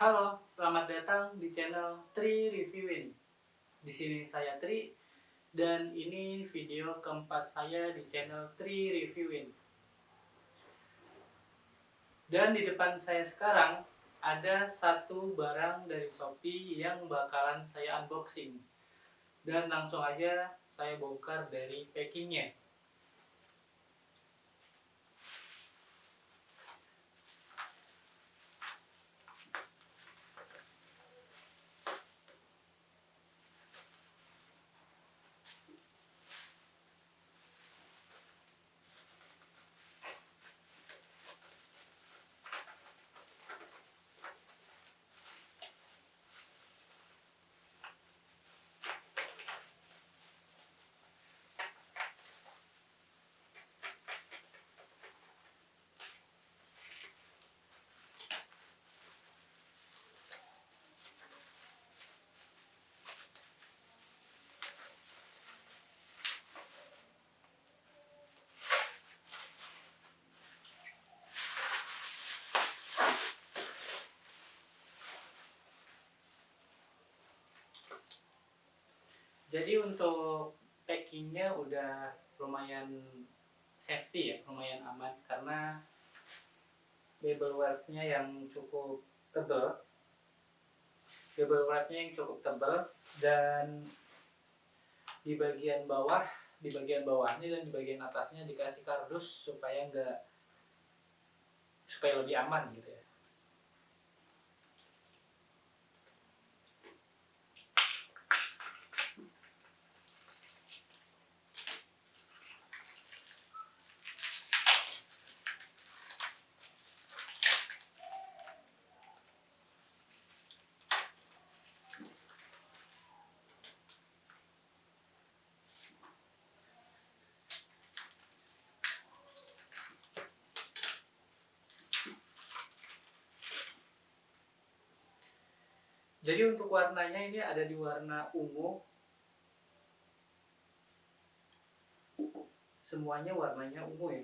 Halo, selamat datang di channel Tri Reviewin. Di sini saya Tri dan ini video keempat saya di channel Tri Reviewin. Dan di depan saya sekarang ada satu barang dari Shopee yang bakalan saya unboxing. Dan langsung aja saya bongkar dari packingnya. Jadi untuk packingnya udah lumayan safety ya, lumayan aman karena bevelware-nya yang cukup tebal. Bevelware-nya yang cukup tebal dan di bagian bawahnya dan di bagian atasnya dikasih kardus supaya lebih aman gitu ya. Jadi untuk warnanya ini ada di warna ungu. Semuanya warnanya ungu ya.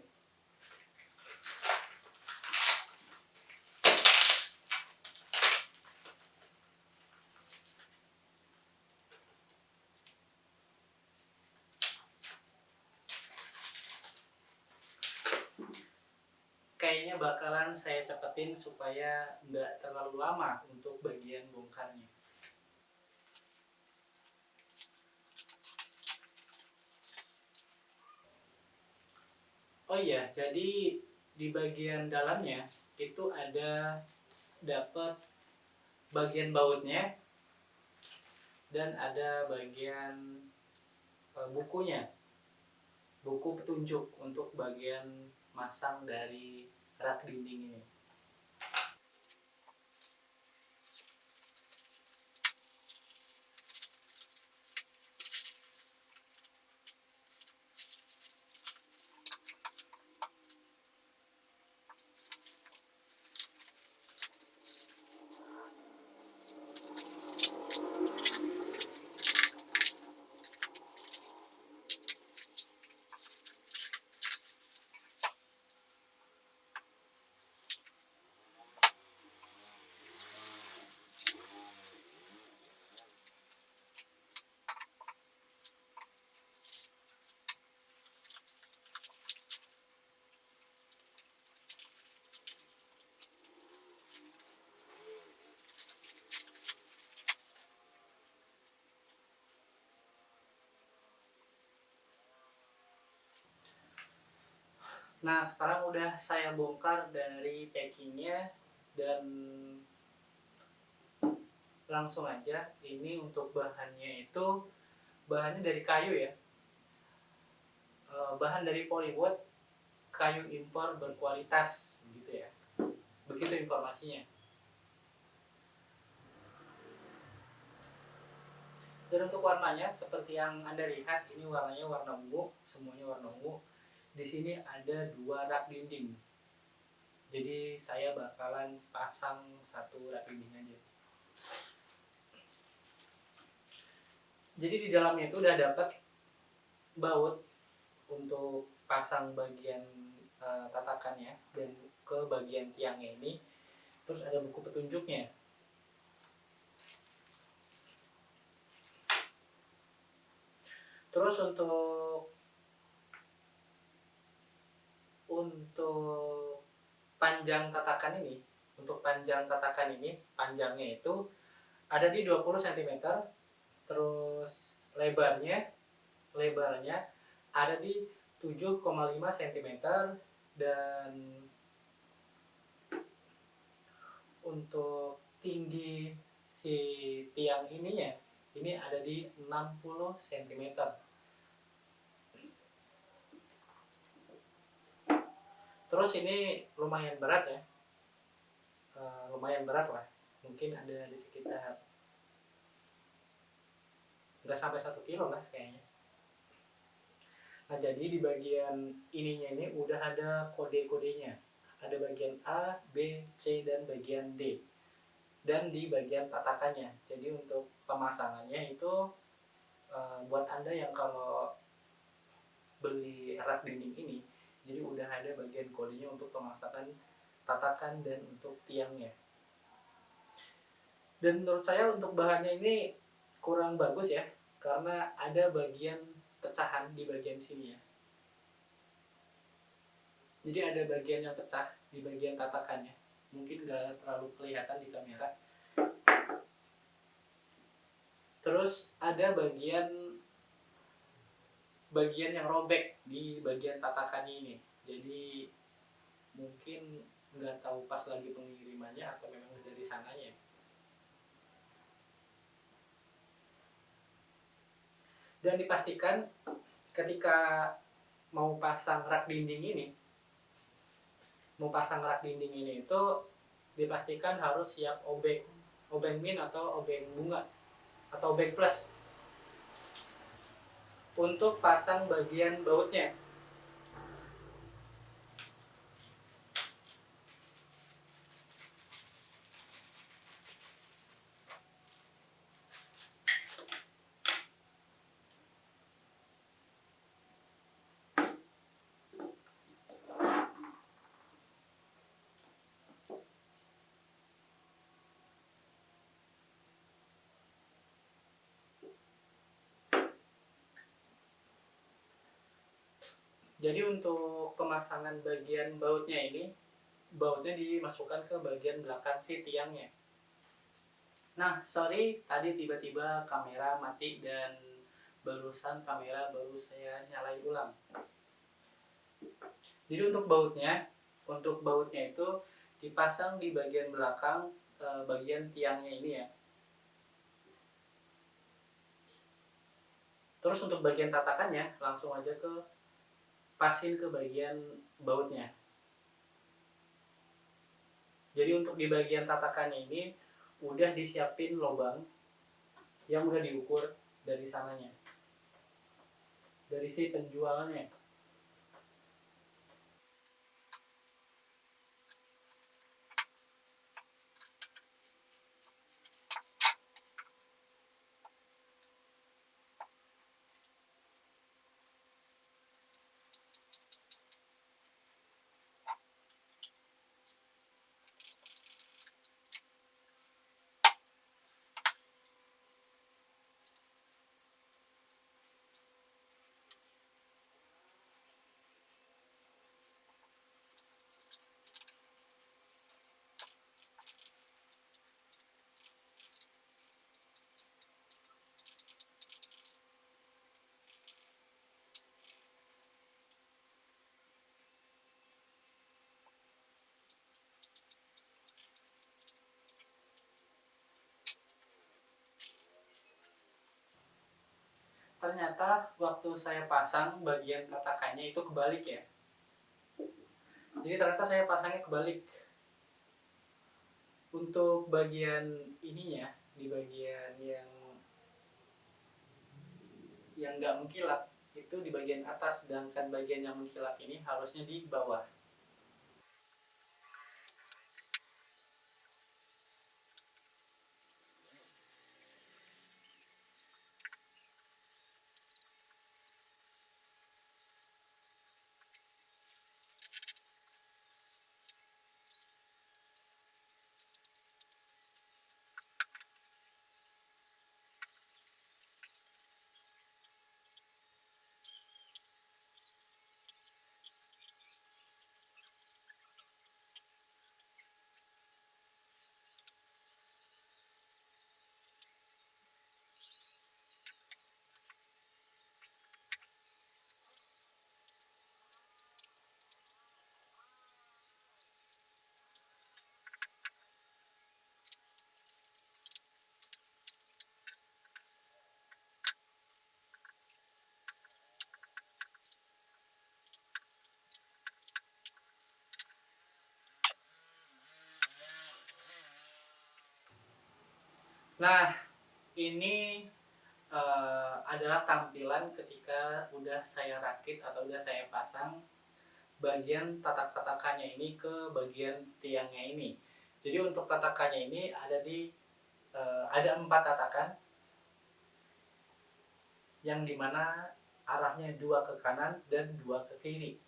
Kayaknya bakalan saya cepetin supaya nggak terlalu lama untuk bagian bongkarnya. Oh iya, jadi di bagian dalamnya itu ada dapat bagian bautnya dan ada bagian bukunya, buku petunjuk untuk bagian masang dari rak dinding ini. Nah, sekarang udah saya bongkar dari packingnya dan langsung aja. Ini untuk bahannya itu bahannya dari kayu ya, bahan dari Polywood, kayu impor berkualitas gitu ya. Begitu informasinya. Dan untuk warnanya seperti yang Anda lihat, ini warnanya warna ungu, semuanya warna ungu. Di sini ada 2 rak dinding. Jadi saya bakalan pasang 1 rak dinding aja. Jadi di dalamnya itu udah dapat baut untuk pasang bagian tatakannya dan ke bagian tiangnya ini. Terus ada buku petunjuknya. Terus untuk panjang tatakan ini, panjangnya itu ada di 20 cm, terus lebarnya ada di 7,5 cm, dan untuk tinggi si tiang ininya ini ada di 60 cm. Terus ini lumayan berat ya, lumayan berat lah, mungkin ada di sekitar nggak sampai 1 kilo lah kayaknya. Nah, jadi di bagian ininya ini udah ada kode-kodenya. Ada bagian A, B, C, dan bagian D. Dan di bagian tatakannya. Jadi untuk pemasangannya itu buat Anda yang kalau beli rak dinding ini, jadi udah ada bagian kodenya untuk pemasangan tatakan dan untuk tiangnya. Dan menurut saya untuk bahannya ini kurang bagus ya, karena ada bagian pecahan di bagian sini ya. Jadi ada bagian yang pecah di bagian tatakannya. Mungkin nggak terlalu kelihatan di kamera. Terus ada bagian yang robek di bagian tatakannya ini. Jadi mungkin nggak tahu pas lagi pengirimannya atau memang dari sananya. Dan dipastikan ketika mau pasang rak dinding ini itu dipastikan harus siap obeng min atau obeng bunga atau obeng plus untuk pasang bagian bautnya. Jadi untuk pemasangan bagian bautnya ini, bautnya dimasukkan ke bagian belakang si tiangnya. Nah, sorry tadi tiba-tiba kamera mati dan barusan kamera baru saya nyalain ulang. Jadi untuk bautnya itu dipasang di bagian belakang bagian tiangnya ini ya. Terus untuk bagian tatakannya langsung aja pasin ke bagian bautnya. Jadi untuk di bagian tatakannya ini udah disiapin lubang yang udah diukur dari sananya, dari si penjualnya. Ternyata waktu saya pasang bagian tatakannya itu kebalik ya. Jadi ternyata saya pasangnya kebalik. Untuk bagian ininya, di bagian yang nggak mengkilap itu di bagian atas, sedangkan bagian yang mengkilap ini harusnya di bawah. Nah, ini adalah tampilan ketika udah saya rakit atau udah saya pasang bagian tatak-tatakannya ini ke bagian tiangnya ini. Jadi untuk tatakannya ini ada 4 tatakan, yang dimana arahnya 2 ke kanan dan 2 ke kiri.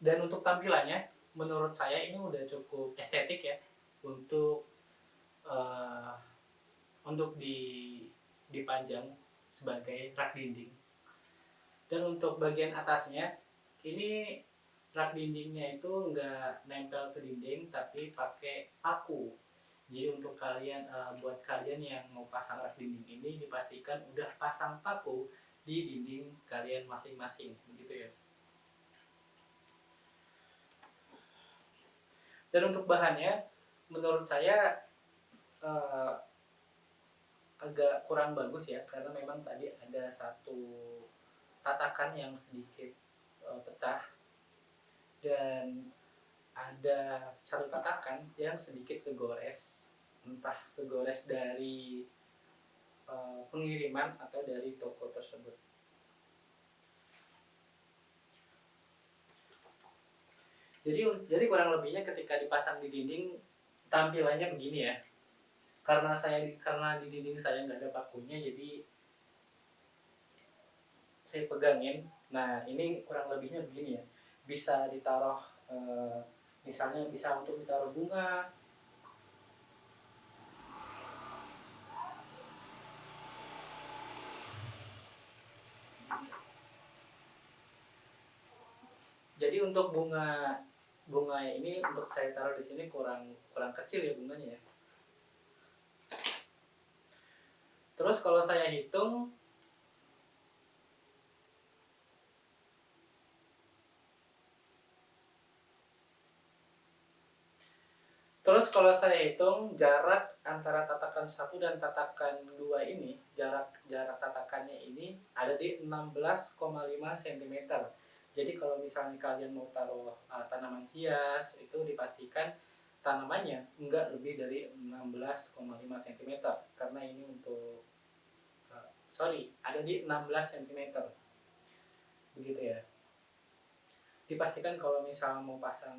Dan untuk tampilannya, menurut saya ini udah cukup estetik ya untuk uh, dipajang sebagai rak dinding. Dan untuk bagian atasnya, ini rak dindingnya itu nggak nempel ke dinding tapi pakai paku. Jadi untuk buat kalian yang mau pasang rak dinding ini, dipastikan udah pasang paku di dinding kalian masing-masing, begitu ya. Dan untuk bahannya, menurut saya uh, agak kurang bagus ya, karena memang tadi ada satu tatakan yang sedikit pecah, dan ada satu tatakan yang sedikit kegores, entah kegores dari pengiriman atau dari toko tersebut. Jadi kurang lebihnya ketika dipasang di dinding tampilannya begini ya. Karena di dinding saya nggak ada pakunya, jadi saya pegangin. Nah, ini kurang lebihnya begini ya. Bisa ditaruh misalnya bisa untuk ditaruh bunga. Jadi untuk bunga ini untuk saya taruh di sini kurang kecil ya bunganya ya. Terus kalau saya hitung, jarak antara tatakan 1 dan tatakan 2 ini, jarak tatakannya ini ada di 16,5 cm. Jadi kalau misalnya kalian mau taruh tanaman hias, itu dipastikan tanamannya enggak lebih dari 16,5 cm, karena ini untuk ada di 16 cm. Begitu ya. Dipastikan kalau misalnya mau pasang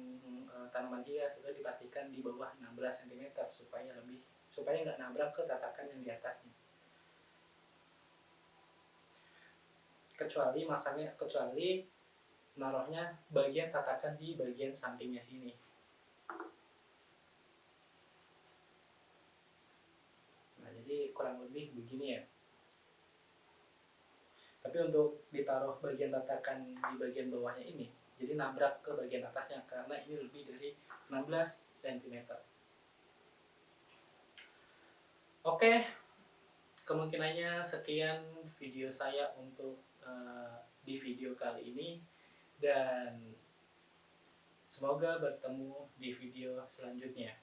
tanaman hias, itu dipastikan di bawah 16 cm supaya nggak nabrak ke tatakan yang di atasnya. Kecuali naruhnya bagian tatakan di bagian sampingnya sini. Nah, jadi kurang lebih begini ya. Tapi untuk ditaruh bagian tatakan di bagian bawahnya ini, jadi nabrak ke bagian atasnya karena ini lebih dari 16 cm. Oke, kemungkinannya sekian video saya untuk di video kali ini, dan semoga bertemu di video selanjutnya.